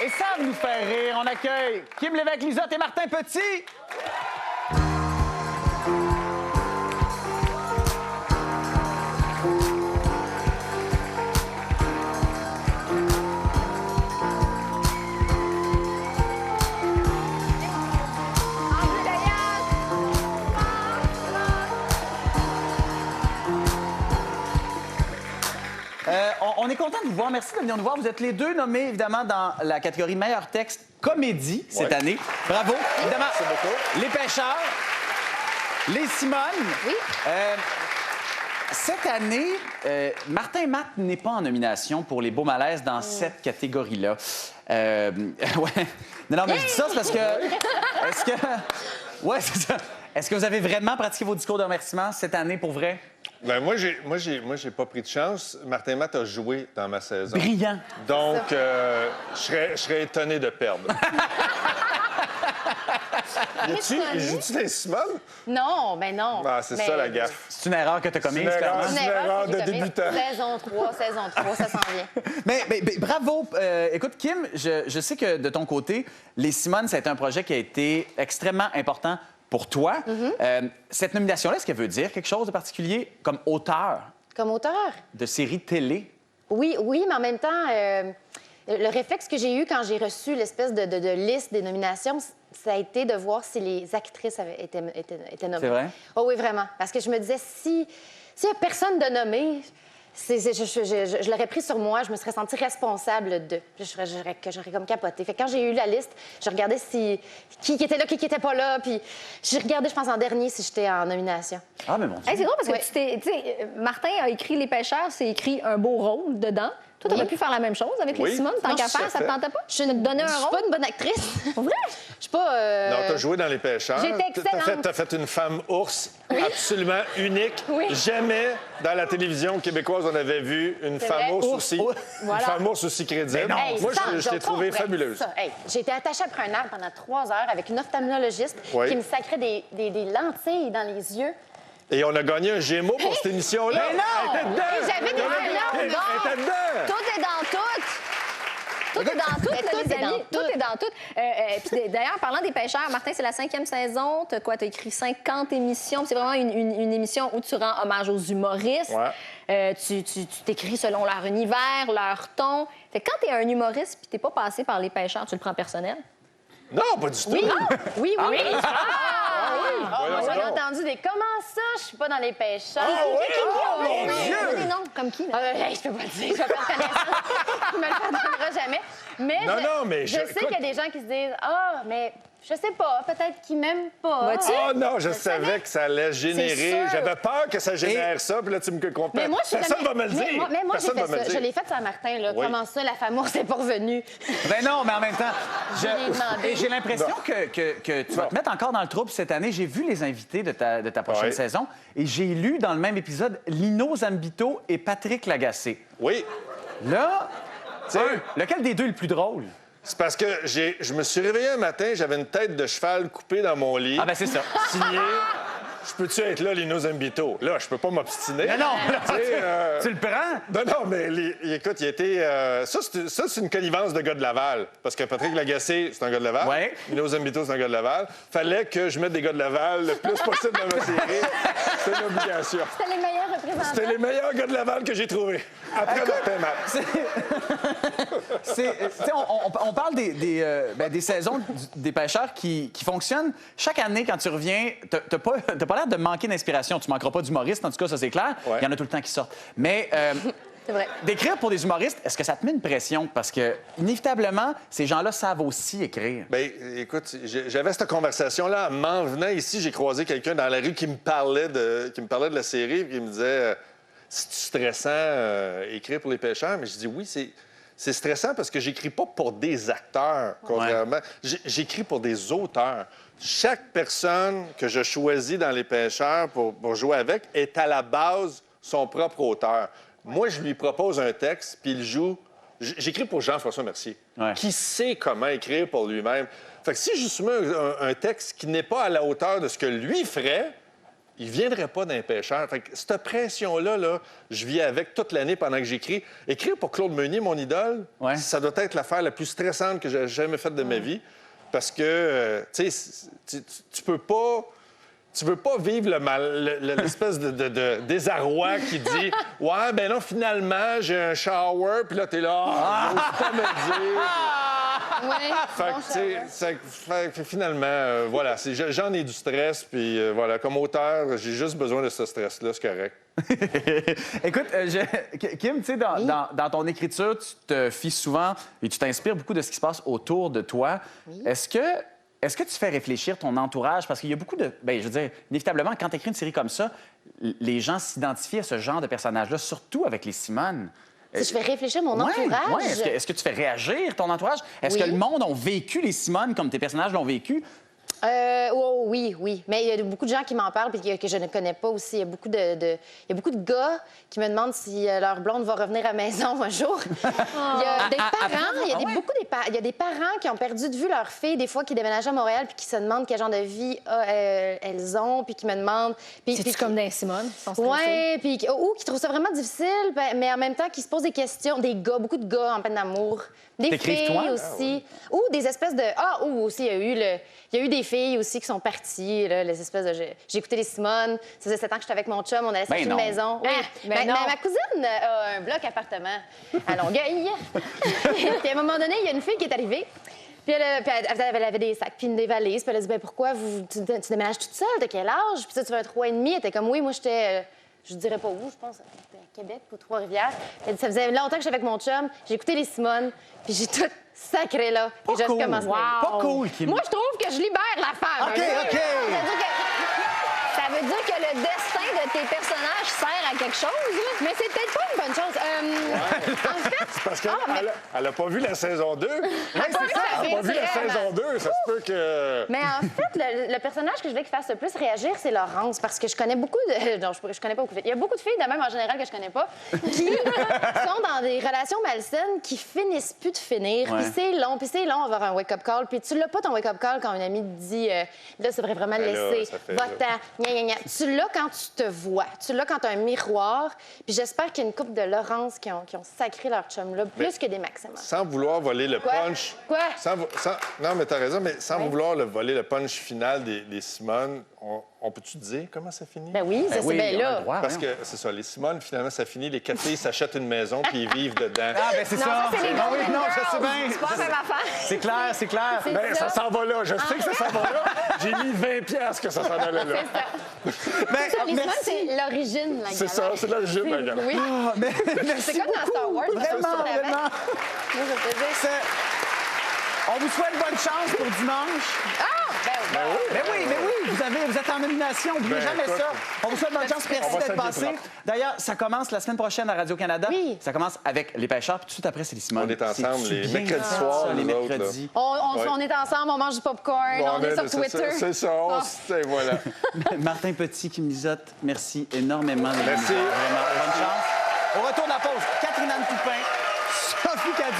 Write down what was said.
Et sans nous faire rire, on accueille Kim Lévesque-Lizotte et Martin Petit. On est content de vous voir. Merci de venir nous voir. Vous êtes les deux nommés, évidemment, dans la catégorie meilleur texte comédie cette année. Bravo. Évidemment, les pêcheurs, les Simone. Oui. Cette année, Martin Matt n'est pas en nomination pour les beaux malaises dans cette catégorie-là. Ouais. Non, mais je dis ça, c'est parce que... Est-ce que... Ouais, c'est ça. Est-ce que vous avez vraiment pratiqué vos discours de remerciement cette année, pour vrai? Ben moi, j'ai pas pris de chance. Martin Matt a joué dans ma saison. Brillant. Donc, je serais étonné de perdre. J'ai-tu des Simone? Non, ben non. Ah, c'est ça, la gaffe. C'est une erreur que tu as commise, C'est une erreur. clairement. C'est une erreur de débutant. Saison 3, ça s'en vient. Mais bravo. Écoute, Kim, je sais que de ton côté, les Simone, ça a été un projet qui a été extrêmement important pour toi. Cette nomination-là, est-ce qu'elle veut dire quelque chose de particulier comme auteur Comme auteur? de séries télé? Oui, mais en même temps, le réflexe que j'ai eu quand j'ai reçu l'espèce de liste des nominations, ça a été de voir si les actrices étaient nommées. C'est vrai? Oh oui, vraiment. Parce que je me disais, s'il n'y a personne de nommé, je l'aurais pris sur moi, je me serais sentie responsable de. J'aurais comme capoté. Fait que quand j'ai eu la liste, je regardais qui était là, qui était pas là, puis j'ai regardé, je pense, en dernier si j'étais en nomination. Ah, mais mon Dieu. Hey, c'est drôle parce que Ouais. tu sais, Martin a écrit Les Pêcheurs, c'est écrit un beau rôle dedans. Toi, t'aurais pu faire la même chose avec les Simone, tant Non, qu'à je faire, ça te tentait pas? Je de te donner un suis rôle? pas une bonne actrice. Pour vrai? Je suis pas... Non, t'as joué dans Les Pêcheurs. J'étais excellente. T'as fait une femme ours absolument unique. Oui. Jamais dans la télévision québécoise on avait vu une C'est femme vrai. ours Ours, aussi. ours. Voilà. Une femme ours aussi crédible. Mais non. Moi, je t'ai trouvée fabuleuse. J'ai été attachée après un arbre pendant 3 heures avec une ophtalmologiste Oui. qui me sacrait des lentilles dans les yeux. Et on a gagné un Gémeaux pour cette émission-là. Mais non! Elle était dedans! Et j'avais des Elle était dedans! Tout est dans tout! Tout est dans tout, Mais tout les est dans amis. tout. Tout est dans tout. Puis d'ailleurs, parlant des pêcheurs, Martin, c'est la 5e saison. T'as quoi? T'as écrit 50 émissions. C'est vraiment une émission où tu rends hommage aux humoristes. Ouais. Tu t'écris selon leur univers, leur ton. Fait que quand t'es un humoriste puis t'es pas passé par les pêcheurs, tu le prends personnel? Non, pas du tout. Oui, oui. Voyons Moi, j'en ai donc. entendu des « Comment ça, je suis pas dans les pêcheurs? Ah oui? Oh, mon Donne Dieu! des noms, comme qui? Là? Je peux pas le dire, je vais perdre connaissance. Je me le pardonnera jamais. Mais Non, mais je sais écoute- qu'il y a des gens qui se disent « Ah, mais je sais pas, peut-être qu'ils m'aiment pas. Vois-tu? Oh non, je savais que ça allait générer. C'est sûr. J'avais peur que ça génère ça, puis là, tu me comprends. Mais moi, je suis Personne jamais... va me le dire. Mais moi, j'ai Personne va fait me le ça. dire. Je l'ai fait Saint-Martin, là. Oui. Comment ça, la femme ours n'est pas revenue? Ben non, mais en même temps, J'ai demandé. et j'ai l'impression que tu vas te mettre encore dans le trouble cette année. J'ai vu les invités de ta prochaine Ouais. saison et j'ai lu dans le même épisode Lino Zambito et Patrick Lagacé. Oui. Là, sais- lequel des deux est le plus drôle? C'est parce que je me suis réveillé un matin, j'avais une tête de cheval coupée dans mon lit. Ah ben c'est ça. Signé. Je peux-tu être là, Lino Zambito? Là, je peux pas m'obstiner. Mais non, là, Tu sais, tu le prends? Non, mais écoute, il était... ça, c'est une connivence de gars de Laval. Parce que Patrick Lagacé, c'est un gars de Laval. Ouais. Lino Zambito, c'est un gars de Laval. Fallait que je mette des gars de Laval le plus possible dans ma série. C'est une obligation. C'était les meilleurs représentants. C'était les meilleurs gars de Laval que j'ai trouvés. Après Martin Matt. Tu sais, on parle des saisons des pêcheurs qui fonctionnent. Chaque année, quand tu reviens, t'as pas l'air de manquer d'inspiration. Tu manqueras pas d'humoristes, en tout cas, ça, c'est clair. Ouais. Il y en a tout le temps qui sortent. Mais C'est vrai. d'écrire pour des humoristes, est-ce que ça te met une pression? Parce que, inévitablement, ces gens-là savent aussi écrire. Bien, écoute, j'avais cette conversation-là. En m'en venant ici, j'ai croisé quelqu'un dans la rue qui me parlait de la série et qui me disait c'est stressant écrire pour les pêcheurs? Mais je dis oui, c'est stressant parce que j'écris pas pour des acteurs, contrairement. J'écris pour des auteurs. Chaque personne que je choisis dans les pêcheurs pour jouer avec est à la base son propre auteur. Moi, je lui propose un texte, puis il joue. J'écris pour Jean-François Mercier, qui sait comment écrire pour lui-même. Fait que si je lui soumets un texte qui n'est pas à la hauteur de ce que lui ferait, il ne viendrait pas d'un pêcheur. Fait que cette pression-là, là, je vis avec toute l'année pendant que j'écris. Écrire pour Claude Meunier, mon idole, Ouais. ça doit être l'affaire la plus stressante que j'ai jamais faite de ma vie. Parce que, tu sais, tu peux pas... Tu veux pas vivre l'espèce de désarroi qui dit « Ouais, ben non, finalement, j'ai un shower. » Puis là, t'es là « Ah, j'ose pas me dire. » Ouais, Fait bon, que, tu sais, fait que finalement, voilà, j'en ai du stress, puis voilà, comme auteur, j'ai juste besoin de ce stress-là, c'est correct. Écoute, Kim, tu sais, dans ton écriture, tu te fies souvent et tu t'inspires beaucoup de ce qui se passe autour de toi. Oui. Est-ce que tu fais réfléchir ton entourage? Parce qu'il y a beaucoup de... Bien, je veux dire, inévitablement, quand tu écris une série comme ça, les gens s'identifient à ce genre de personnage-là, surtout avec les Simone. Si je fais réfléchir mon Ouais, entourage... ouais. Est-ce que tu fais réagir ton entourage? Est-ce Oui. que le monde a vécu les Simone comme tes personnages l'ont vécu? Oui. Mais il y a beaucoup de gens qui m'en parlent et que je ne connais pas aussi. Il y a beaucoup de gars qui me demandent si leur blonde va revenir à la maison un jour. Il y a des parents, il y a des parents qui ont perdu de vue leur fille, des fois qui déménagent à Montréal puis qui se demandent quel genre de vie elles ont, puis qui me demandent... C'est-tu comme dans Simone? Ils sont stressés? Oui, puis ou qui trouvent ça vraiment difficile, mais en même temps qui se posent des questions. Des gars, beaucoup de gars en peine d'amour. Des T'écrives filles toi? aussi. Ou des espèces de... ou aussi, il y a eu des filles aussi qui sont parties, là, les espèces de... J'ai écouté les Simone. Ça faisait 7 ans que j'étais avec mon chum, on allait s'acheter une non. maison. Oui. ben non. Ma cousine a un bloc appartement à Longueuil. Puis à un moment donné, il y a une fille qui est arrivée. Puis elle avait des sacs, puis des valises. Puis elle a dit, ben pourquoi tu déménages toute seule? De quel âge? Puis ça, tu veux un 3 et demi. Elle était comme, oui, moi, j'étais... je dirais pas où, je pense, à Québec ou Trois-Rivières. Elle dit, ça faisait longtemps que j'étais avec mon chum. J'ai écouté les Simone, puis j'ai tout sacré là. Pas Et j'ai cool. recommencé. Pas cool, Kim. Moi, je trouve que je libère la femme. OK, OK. Ça veut dire que le destin de tes personnages sert à quelque chose, là? Mais c'est peut-être pas une bonne chose. En fait... Parce qu'elle a pas vu la saison 2. c'est ça, Elle a pas vu la vraiment. saison 2. Ça se peut que... Mais en fait, le personnage que je voulais qu'il fasse le plus réagir, c'est Laurence, parce que je connais beaucoup de... Non, je connais pas beaucoup de filles. Il y a beaucoup de filles, de même en général, que je connais pas, qui sont dans des relations malsaines qui finissent plus de finir. Ouais. Puis c'est long avoir un wake-up call. Puis tu l'as pas, ton wake-up call, quand un ami te dit là, ça devrait vraiment le Ben là, laisser. ça fait- Va-t'en. Gna, gna, gna. Tu l'as quand tu te vois. Tu l'as quand tu as un miroir. Puis j'espère qu'il y a une couple de Laurence qui ont sacré leur chum-là, plus que des Maximum. Sans vouloir voler le Quoi? punch... Quoi? Non, mais t'as raison, mais sans Ouais. vouloir voler le punch final des Simone, on peut-tu dire comment ça finit? Ben oui, ça, c'est bien on a là. le droit, Parce voyons. que c'est ça, les Simone, finalement, ça finit. Les 4 filles s'achètent une maison puis ils vivent dedans. Ah, ben c'est Non, ça. ça, c'est les Ah oui, Golden non, je Girls. sais bien. C'est pas la même affaire. C'est clair, c'est clair. Ben, ça s'en va là. Je sais que ça s'en va là. J'ai mis 20 piastres que ça s'en allait là. Ben, Les Simone, merci. c'est l'origine, la C'est ça, c'est l'origine, la galère. Oui. Ah, mais merci C'est comme dans Star Wars. beaucoup. Vraiment, parce que vraiment. Moi, je faisais... On vous souhaite bonne chance pour dimanche. Ben oui. Mais oui, vous êtes en nomination. N'oubliez Ben, jamais écoute, ça. On vous souhaite bonne chance. on Merci va d'être s'habiller passé. propre. D'ailleurs, ça commence la semaine prochaine à Radio-Canada. Oui. Ça commence avec Les Pêcheurs, puis tout de suite après, c'est les Simone. On est ensemble C'est-tu les bien mercredis fait, soirs, ça, les nous autres, là. mercredis. On est ensemble, on mange du popcorn, on est sur Twitter. C'est ça, c'est voilà. Martin Petit qui me lisote, merci énormément. de Merci. venir. Vraiment, bonne chance. Au retour de la pause, Catherine Anne Toupin, Sophie Cadieux.